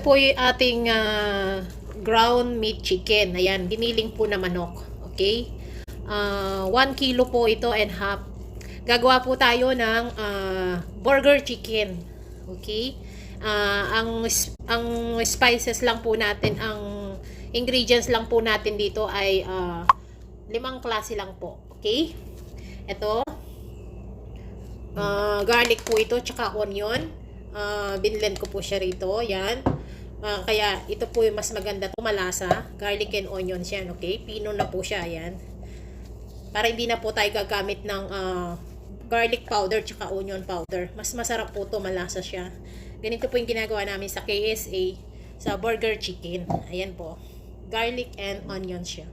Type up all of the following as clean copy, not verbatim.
po yung ating ground meat chicken. Ayan, giniling po na manok. Okay? 1 kilo po ito and half. Gagawa po tayo ng burger chicken. Okay? Ang spices lang po natin, ang ingredients lang po natin dito ay 5 klase lang po. Okay? Ito, garlic po ito, tsaka onion. Binlend ko po siya rito. Yan. Kaya ito po yung mas maganda to, malasa. Garlic and onions yan, okay? Pino na po siya, yan. Para hindi na po tayo gagamit ng garlic powder tsaka onion powder. Mas masarap po to, malasa siya. Ganito po yung ginagawa namin sa KSA, sa burger chicken. Ayan po. Garlic and onion siya.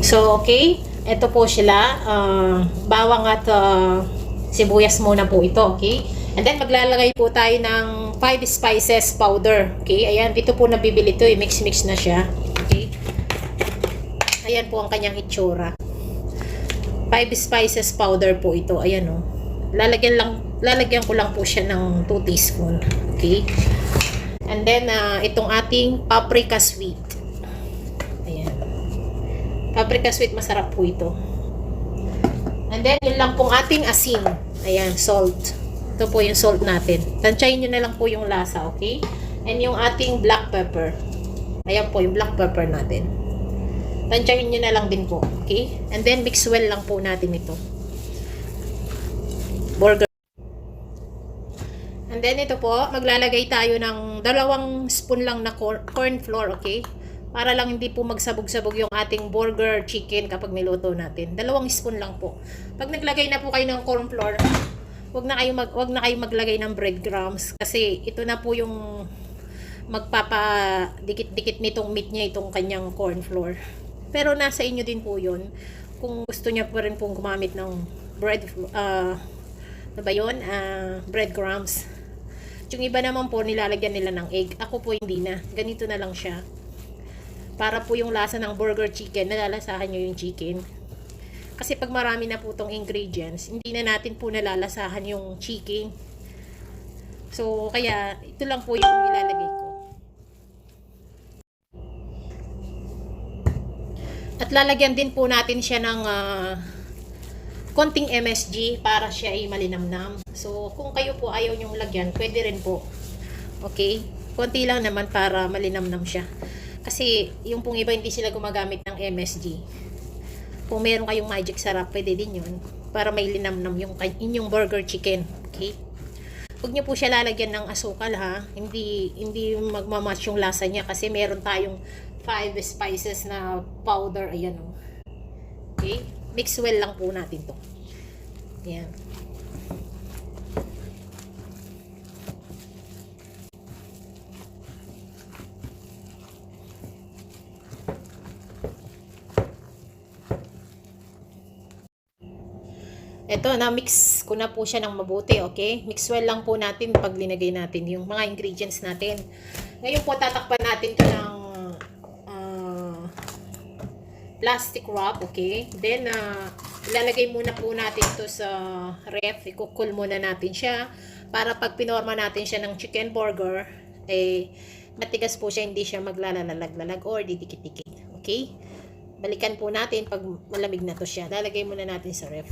So, okay. Ito po sila. Bawang at sibuyas muna po ito, okay? And then, maglalagay po tayo ng 5 spices powder. Okay? Ayan, dito po nabibili ito. Mix-mix na siya. Okay? Ayan po ang kanyang itsura. 5 spices powder po ito. Ayan o. Lalagyan ko lang po siya ng 2 teaspoon. Okay? And then, itong ating paprika sweet. Ayan. Paprika sweet, masarap po ito. And then, yun lang pong ating asin. Ayan, salt. Ito po yung salt natin. Tansyahin nyo na lang po yung lasa, okay? And yung ating black pepper. Ayan po yung black pepper natin. Tansyahin nyo na lang din po, okay? And then mix well lang po natin ito. Burger. And then ito po, maglalagay tayo ng 2 spoon lang na corn flour, okay? Para lang hindi po magsabog-sabog yung ating burger chicken kapag niluto natin. 2 spoon lang po. Pag naglagay na po kayo ng corn flour, wag na kayo maglagay ng breadcrumbs kasi ito na po yung magpapadikit-dikit nitong meat niya, itong kanyang corn flour. Pero nasa inyo din po yun. Kung gusto niya po rin pong gumamit ng breadcrumbs. Yung iba naman po nilalagyan nila ng egg. Ako po hindi na. Ganito na lang siya. Para po yung lasa ng burger chicken, nalalasahan nyo yung chicken. Kasi pag marami na po itong ingredients, hindi na natin po nalalasahan yung chicken. So, kaya ito lang po yung ilalagay ko. At lalagyan din po natin siya ng konting MSG para siya ay malinamnam. So, kung kayo po ayaw nyong lagyan, pwede rin po. Okay? Konti lang naman para malinamnam siya. Kasi yung pong iba hindi sila gumagamit ng MSG. Kung meron kayong magic sarap, pwede din yun. Para may linamnam yung inyong burger chicken. Okay? Huwag nyo po siya lalagyan ng asukal ha. Hindi magmamatch yung lasa niya kasi meron tayong 5 spices na powder. Ayan o. Okay? Mix well lang po natin to. Ayan. Ito, na-mix ko na po siya ng mabuti, okay? Mix well lang po natin pag linagay natin yung mga ingredients natin. Ngayon po, tatakpan natin ito ng plastic wrap, okay? Then, ilalagay muna po natin ito sa ref. I-cool muna natin siya para pag pinorma natin siya ng chicken burger, matigas po siya, hindi siya maglalalag-lalag or didikit-dikit, okay? Balikan po natin pag malamig na to siya. Lalagay muna natin sa ref.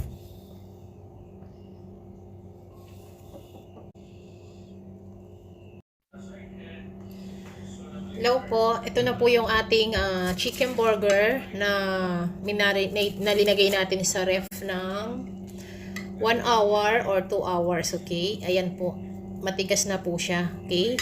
Hello po, ito na po yung ating chicken burger na linagay natin sa ref ng 1 hour or 2 hours, okay? Ayan po, matigas na po siya, okay?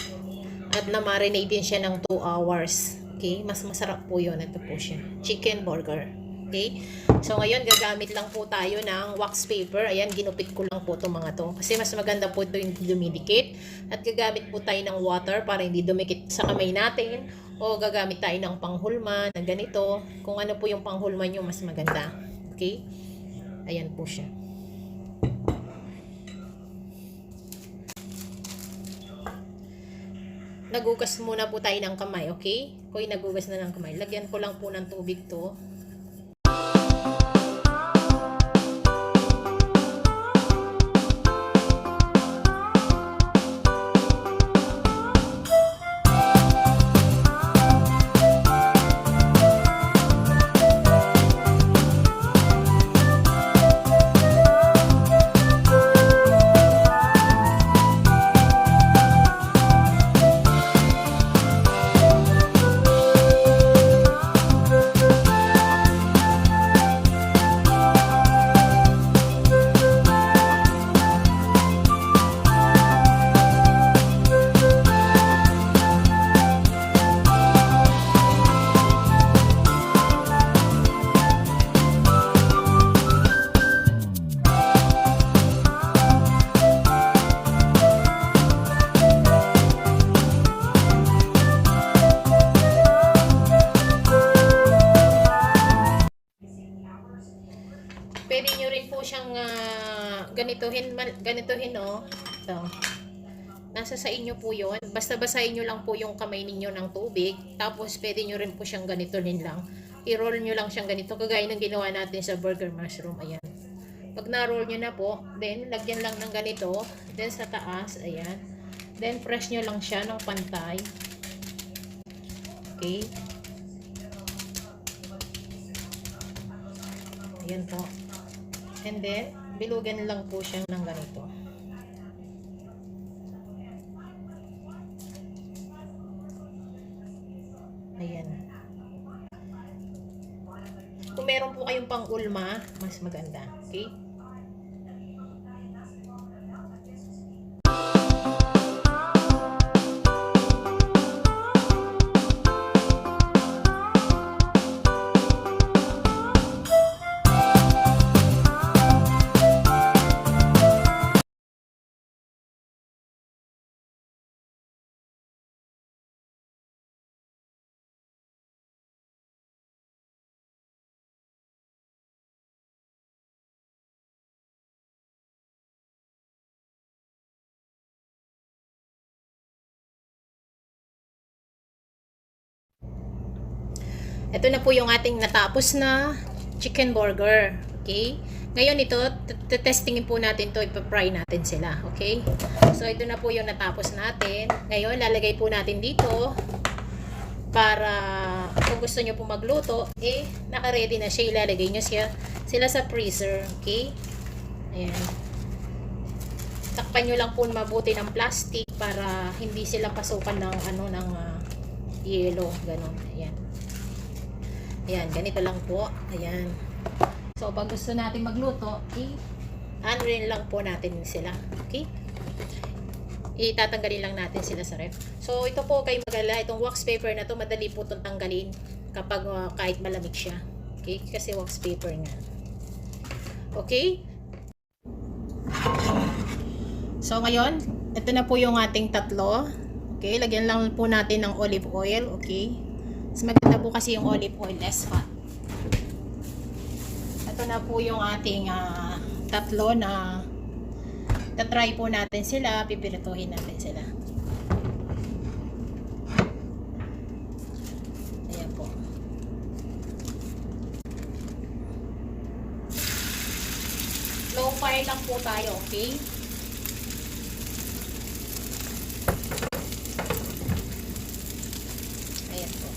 At na-marinate din siya ng 2 hours, okay? Mas masarap po yun, ito po siya, chicken burger, okay? So ngayon, gagamit lang po tayo ng wax paper. Ayan, ginupit ko lang po itong mga to. Kasi mas maganda po ito yung dumidikit. At gagamit po tayo ng water para hindi dumikit sa kamay natin. O gagamit tayo ng panghulma na ganito. Kung ano po yung panghulma nyo, mas maganda. Okay? Ayan po siya. Nagugas muna po tayo ng kamay, okay? Kung nagugas na ng kamay, lagyan ko lang po ng tubig to. pwede nyo rin po siyang ganituhin, no? Ito. Nasa sa inyo po yon. Basta basahin nyo lang po yung kamay ninyo ng tubig. Tapos pwede nyo rin po siyang ganituhin lang. I-roll nyo lang siyang ganito. Kagaya ng ginawa natin sa burger mushroom. Ayan. Pag na-roll nyo na po, then lagyan lang ng ganito. Then sa taas, ayan. Then press nyo lang siya ng pantay. Okay. Ayan po. And then, bilugan lang po siya ng ganito. Ayan. Kung meron po kayong pang-ulma, mas maganda. Okay? Ito na po yung ating natapos na chicken burger. Okay? Ngayon ito, testingin po natin to, ipa-fry natin sila. Okay? So ito na po yung natapos natin. Ngayon, lalagay po natin dito para kung gusto nyo po magluto, naka-ready na siya. Ilalagay nyo sila sa freezer. Okay? Ayan. Takpan nyo lang po mabuti ng plastic para hindi sila pasukan ng yelo. Ganon. Ayan. Ayan, ganito lang po. Ayan. So, pag gusto natin magluto, ano rin lang po natin sila. Okay? Itatanggalin lang natin sila sa ref. So, ito po kay magala, itong wax paper na to, madali po itong tanggalin kapag kahit malamig siya. Okay? Kasi wax paper nga. Okay? So, ngayon, ito na po yung ating tatlo. Okay? Lagyan lang po natin ng olive oil. Okay? Mas maganda po kasi yung olive oil, less fat. Ito na po yung ating tatlo na tatry po natin sila, pipirituhin natin sila. Ayan po. Low fire lang po tayo, okay? Ayan po.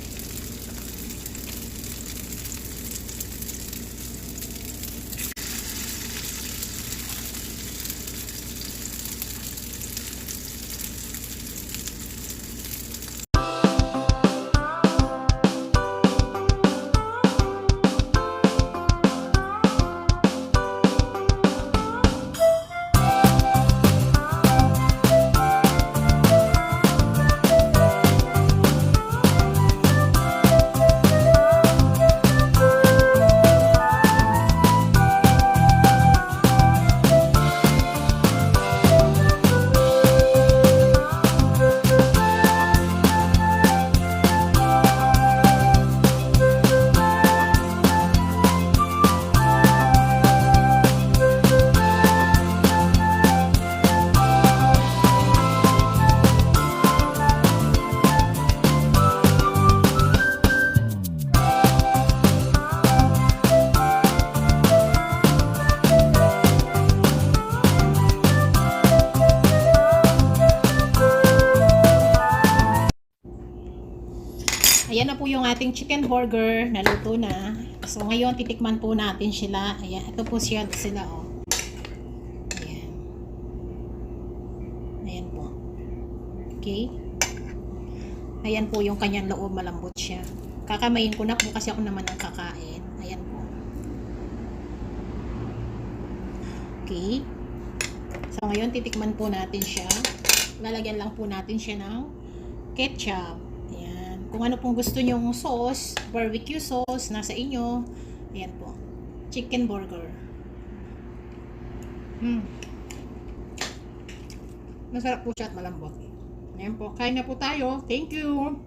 Ayan na po yung ating chicken burger. Naluto na. So, ngayon, titikman po natin sila. Ayan. Ito po sila, oh. Ayan. Ayan po. Okay. Ayan po yung kanyang loob. Malambot siya. Kakamayin ko na po kasi ako naman ang kakain. Ayan po. Okay. So, ngayon, titikman po natin siya. Lalagyan lang po natin siya ng ketchup. Kung ano pong gusto nyong sauce, barbecue sauce, nasa inyo. Ayan po. Chicken burger. Masarap po siya at malambot. Ayan po. Kain na po tayo. Thank you.